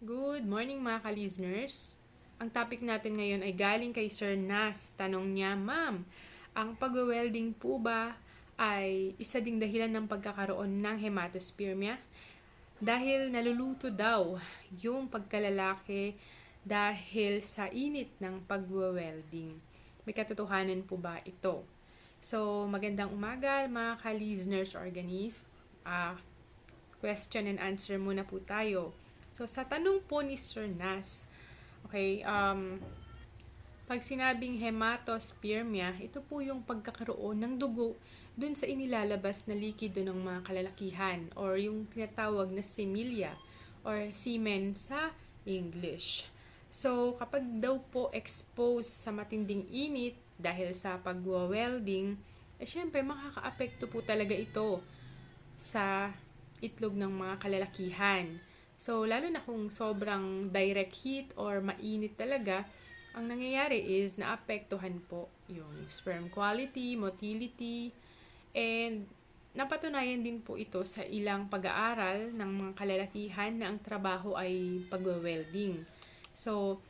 Good morning mga ka-listeners. Ang topic natin ngayon ay galing kay Sir Nas. Tanong niya, Ma'am, ang pag-welding po ba ay isa ding dahilan ng pagkakaroon ng hematospermia? Dahil naluluto daw yung pagkalalaki dahil sa init ng pag-welding. May katotohanan po ba ito? So, magandang umaga mga ka-listeners organist. Question and answer muna po tayo. So, sa tanong po ni Sir Nas, okay, pag sinabing hematospermia, ito po yung pagkakaroon ng dugo dun sa inilalabas na likido ng mga kalalakihan or yung tinatawag na semilia or semen sa English. So, kapag daw po exposed sa matinding init dahil sa pagwa-welding, syempre makaka-apekto po talaga ito sa itlog ng mga kalalakihan. So, lalo na kung sobrang direct heat or mainit talaga, ang nangyayari is naapektuhan po yung sperm quality, motility, and napatunayan din po ito sa ilang pag-aaral ng mga kalalakihan na ang trabaho ay pagwe-welding. So,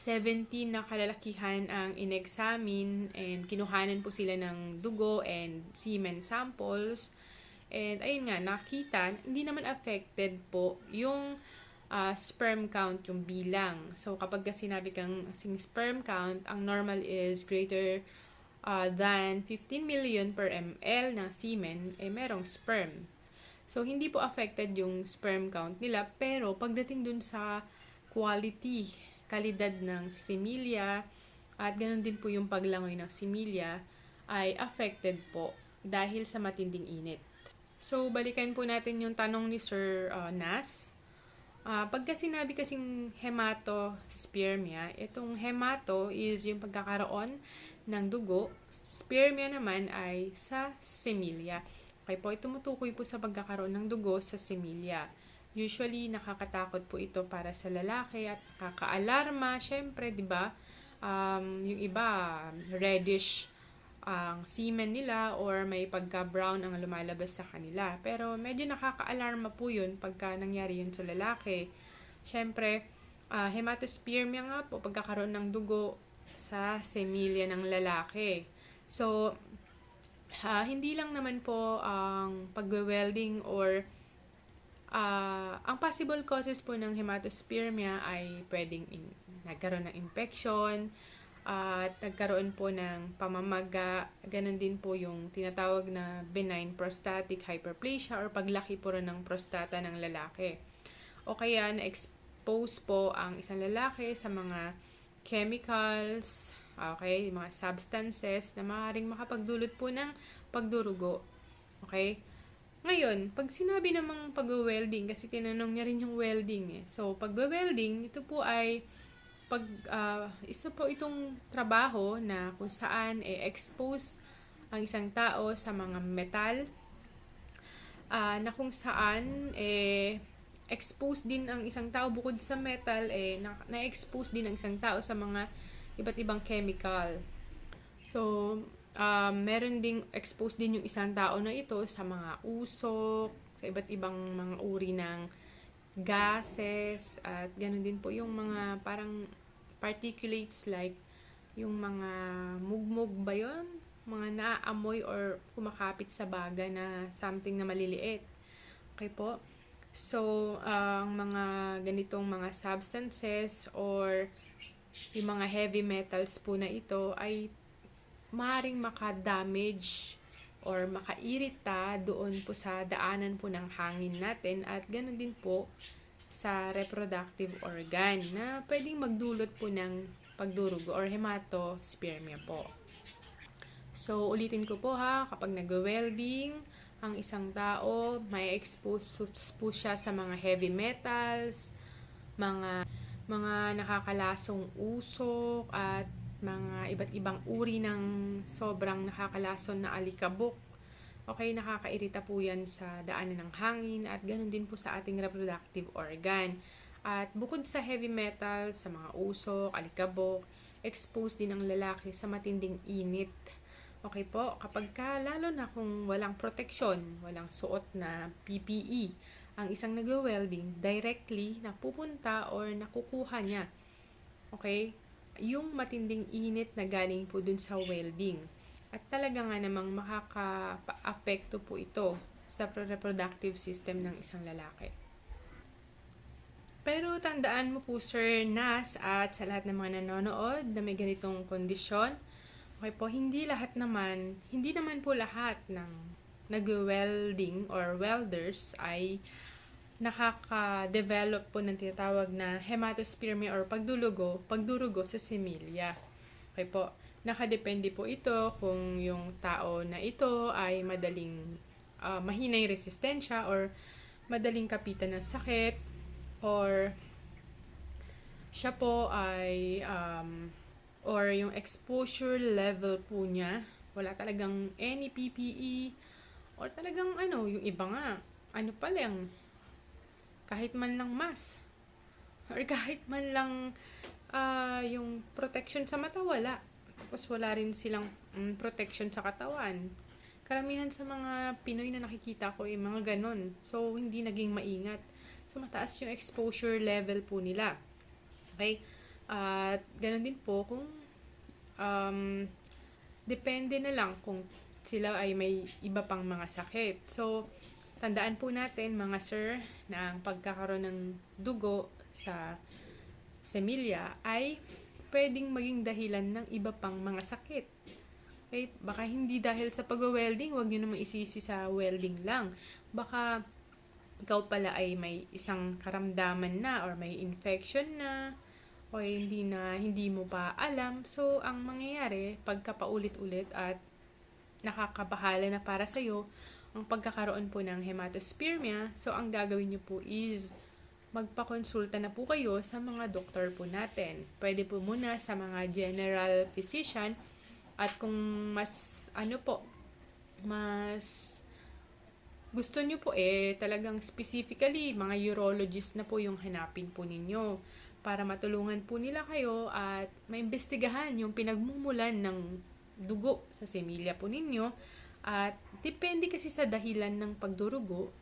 17 na kalalakihan ang in-examine and kinuhanan po sila ng dugo and semen samples. And ayun nga, nakita, hindi naman affected po yung sperm count, yung bilang. So, kapag sinabi kang sperm count, ang normal is greater than 15 million per ml na semen, merong sperm. So, hindi po affected yung sperm count nila, pero pagdating dun sa quality, kalidad ng semilia, at ganun din po yung paglangoy ng semilia, ay affected po dahil sa matinding init. So, balikan po natin yung tanong ni Sir Nas. Pagka sinabi kasing hematospermia, itong hemato is yung pagkakaroon ng dugo. Spermia naman ay sa semilia. Okay po, tumutukoy po sa pagkakaroon ng dugo sa semilia. Usually, nakakatakot po ito para sa lalaki at nakaka-alarma. Syempre, di ba? Yung iba, reddish ang semen nila or may pagka-brown ang lumalabas sa kanila. Pero medyo nakaka-alarma po yun pagka nangyari yun sa lalaki. Siyempre, hematospermia nga po, pagkakaroon ng dugo sa semilia ng lalaki. So, hindi lang naman po ang pag-welding or ang possible causes po ng hematospermia ay pwedeng nagkaroon ng infection, at nagkaroon po ng pamamaga, ganun din po yung tinatawag na benign prostatic hyperplasia or paglaki po rin ng prostata ng lalaki. O kaya na-expose po ang isang lalaki sa mga chemicals, okay, mga substances na maaaring makapagdulot po ng pagdurugo. Okay? Ngayon, pag sinabi namang pag-welding, kasi tinanong niya rin yung welding eh. So, pag-welding, ito po ay isa po itong trabaho na kung saan expose ang isang tao sa mga metal, na kung saan expose din ang isang tao bukod sa metal, na-expose din ang isang tao sa mga iba't ibang chemical. So, meron ding expose din yung isang tao na ito sa mga usok, sa iba't ibang mga uri ng gases, at ganun din po yung mga parang particulates like yung mga mugmog ba yun? Mga naaamoy or kumakapit sa baga na something na maliliit. Okay po? So, ang mga ganitong mga substances or yung mga heavy metals po na ito ay maaaring maka-damage or makairita doon po sa daanan po ng hangin natin at ganoon din po sa reproductive organ na pwedeng magdulot po ng pagdurugo or hematospermia po. So, ulitin ko po ha, kapag nag-welding ang isang tao, may expose po siya sa mga heavy metals, mga nakakalasong usok, at mga iba't ibang uri ng sobrang nakakalason na alikabok. Okay, nakakairita po yan sa daanan ng hangin at ganun din po sa ating reproductive organ. At bukod sa heavy metal, sa mga usok, alikabok, exposed din ang lalaki sa matinding init. Okay po, kapag lalo na kung walang proteksyon, walang suot na PPE, ang isang nagwe-welding directly napupunta or nakukuha niya. Okay? Yung matinding init na galing po dun sa welding. At talaga nga namang makaka-apekto po ito sa reproductive system ng isang lalaki. Pero tandaan mo po, Sir Nas, at sa lahat ng mga nanonood na may ganitong kondisyon, okay po, hindi naman po lahat ng nag-welding or welders ay nakaka-develop po ng tinatawag na hematospermia or pagdurugo sa semilya. Okay po. Nakadepende po ito kung yung tao na ito ay madaling mahina yung resistensya or madaling kapitan ng sakit or siya po ay or yung exposure level po niya wala talagang any PPE or talagang yung iba nga pa lang kahit man lang mask or kahit man lang yung protection sa mata wala. Tapos wala rin silang protection sa katawan. Karamihan sa mga Pinoy na nakikita ko mga ganon. So hindi naging maingat. So mataas yung exposure level po nila. Okay? At ganon din po kung depende na lang kung sila ay may iba pang mga sakit. So tandaan po natin mga sir na ang pagkakaroon ng dugo sa semilya ay pwedeng maging dahilan ng iba pang mga sakit. Okay? Baka hindi dahil sa pag-welding, huwag nyo naman isisi sa welding lang. Baka ikaw pala ay may isang karamdaman na or may infection na o hindi mo pa alam. So, ang mangyayari, pagkapaulit-ulit at nakakabahala na para sa'yo, ang pagkakaroon po ng hematospermia, so ang gagawin nyo po is magpakonsulta na po kayo sa mga doktor po natin. Pwede po muna sa mga general physician at kung mas mas gusto nyo po talagang specifically mga urologist na po yung hanapin po ninyo para matulungan po nila kayo at maimbestigahan yung pinagmumulan ng dugo sa semilya po ninyo. At depende kasi sa dahilan ng pagdurugo,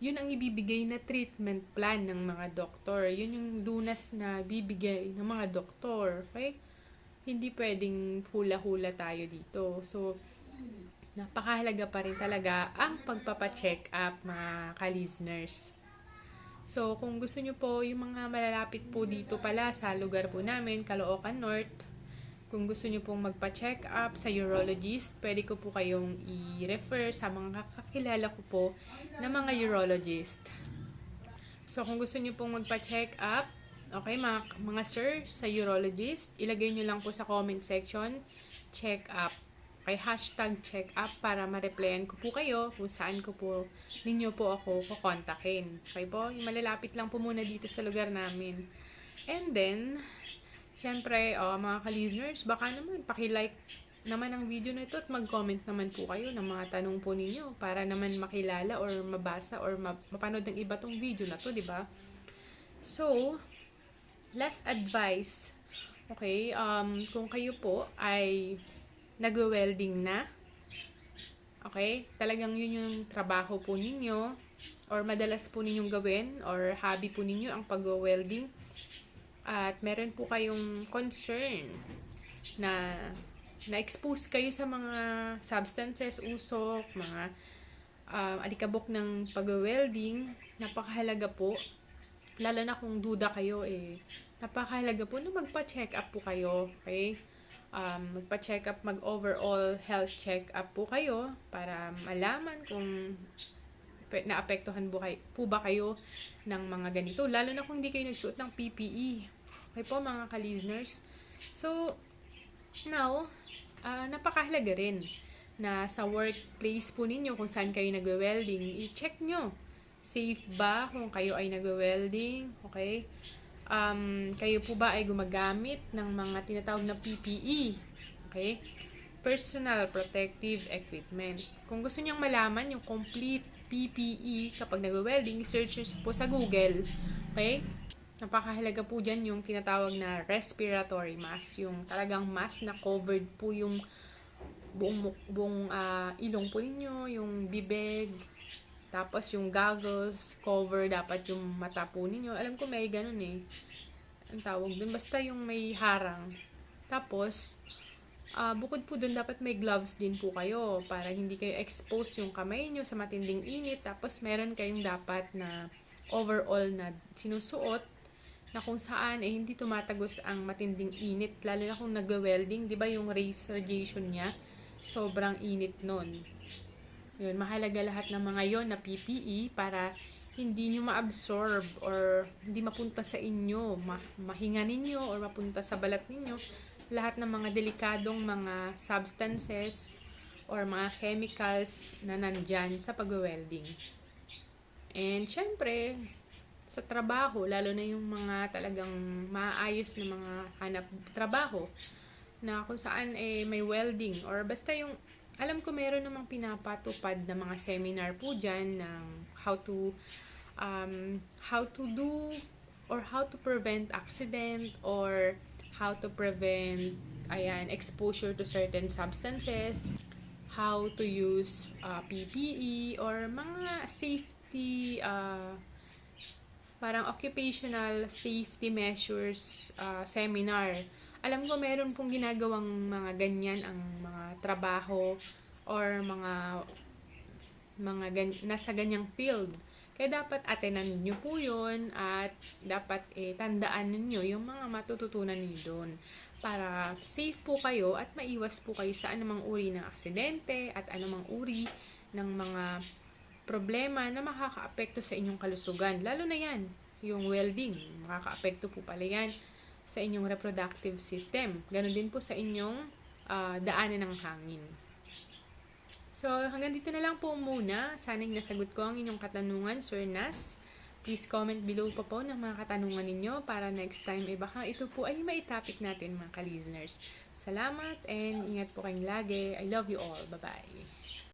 yun ang ibibigay na treatment plan ng mga doktor. Yun yung lunas na bibigay ng mga doktor. Okay? Hindi pwedeng hula-hula tayo dito. So, napakahalaga pa rin talaga ang pagpapacheck up mga ka-listeners. So, kung gusto nyo po yung mga malalapit po dito pala sa lugar po namin, Caloocan North, kung gusto nyo pong magpa-check up sa urologist, pwede ko po kayong i-refer sa mga kakilala ko po na mga urologist. So, kung gusto nyo pong magpa-check up, okay, mga sir, sa urologist, ilagay nyo lang po sa comment section, check up. Okay, hashtag check up para ma-replyan ko po kayo kung saan ko po ninyo po ako kukontakin. Okay po, yung malalapit lang po muna dito sa lugar namin. And then, siyempre, mga ka-listeners, baka naman paki-like naman ang video na ito at mag-comment naman po kayo ng mga tanong po ninyo para naman makilala or mabasa or mapanood ng iba tong video na to, di ba? So, last advice, okay, kung kayo po ay nag-welding na, okay, talagang yun yung trabaho po ninyo or madalas po ninyong gawin or hobby po ninyo ang pag-welding, at meron po kayong concern na na-expose kayo sa mga substances, usok, mga alikabok ng pag-welding, napakahalaga po, lalo na kung duda kayo napakahalaga po na magpa-check up po kayo, okay? Magpa-check up, mag-overall health check up po kayo para malaman kung naapektuhan po ba kayo ng mga ganito, lalo na kung hindi kayo nagsuot ng PPE. Okay po mga ka-listeners. So, now, napakahalaga rin na sa workplace po ninyo kung saan kayo nagwe-welding, i-check nyo. Safe ba kung kayo ay nagwe-welding? Okay? Kayo po ba ay gumagamit ng mga tinatawag na PPE? Okay? Personal Protective Equipment. Kung gusto nyong malaman yung complete PPE kapag nagwe-welding, search po sa Google. Okay? Napakahalaga po dyan yung tinatawag na respiratory mask. Yung talagang mask na covered po yung buong ilong po ninyo, yung bibig, Tapos yung goggles, cover, dapat yung mata po ninyo. Alam ko may ganun eh. Ang tawag dun. Basta yung may harang. Tapos, bukod po dun, dapat may gloves din po kayo para hindi kayo expose yung kamay nyo sa matinding init. Tapos, meron kayong dapat na overall na sinusuot na kung saan hindi tumatagos ang matinding init. Lalo na kung nag-welding, di ba yung rays radiation niya, sobrang init nun. Yun, mahalaga lahat ng mga yon na PPE para hindi nyo ma-absorb or hindi mapunta sa inyo, mahinga ninyo or mapunta sa balat ninyo lahat ng mga delikadong mga substances or mga chemicals na nandyan sa pag-welding. And syempre, sa trabaho, lalo na yung mga talagang maayos na mga hanap trabaho na kung saan may welding or basta yung alam ko meron namang pinapatupad na mga seminar po dyan ng how to do or how to prevent accident or how to prevent exposure to certain substances, how to use PPE or mga safety parang occupational safety measures seminar. Alam ko meron pong ginagawang mga ganyan ang mga trabaho or nasa ganyang field. Kaya dapat atenan niyo po yun at dapat tandaan niyo yung mga matututunan niyo doon para safe po kayo at maiwas po kayo sa anumang uri ng aksidente at anumang uri ng mga problema na makakaapekto sa inyong kalusugan. Lalo na yan, yung welding. Makakaapekto po pala yan sa inyong reproductive system. Ganon din po sa inyong daanan ng hangin. So, hanggang dito na lang po muna. Sana'y nasagot ko ang inyong katanungan, Sir Nas. Please comment below pa po ng mga katanungan ninyo para next time baka ito po ay maitopic natin mga ka-listeners. Salamat and ingat po kayong lagi. I love you all. Bye-bye.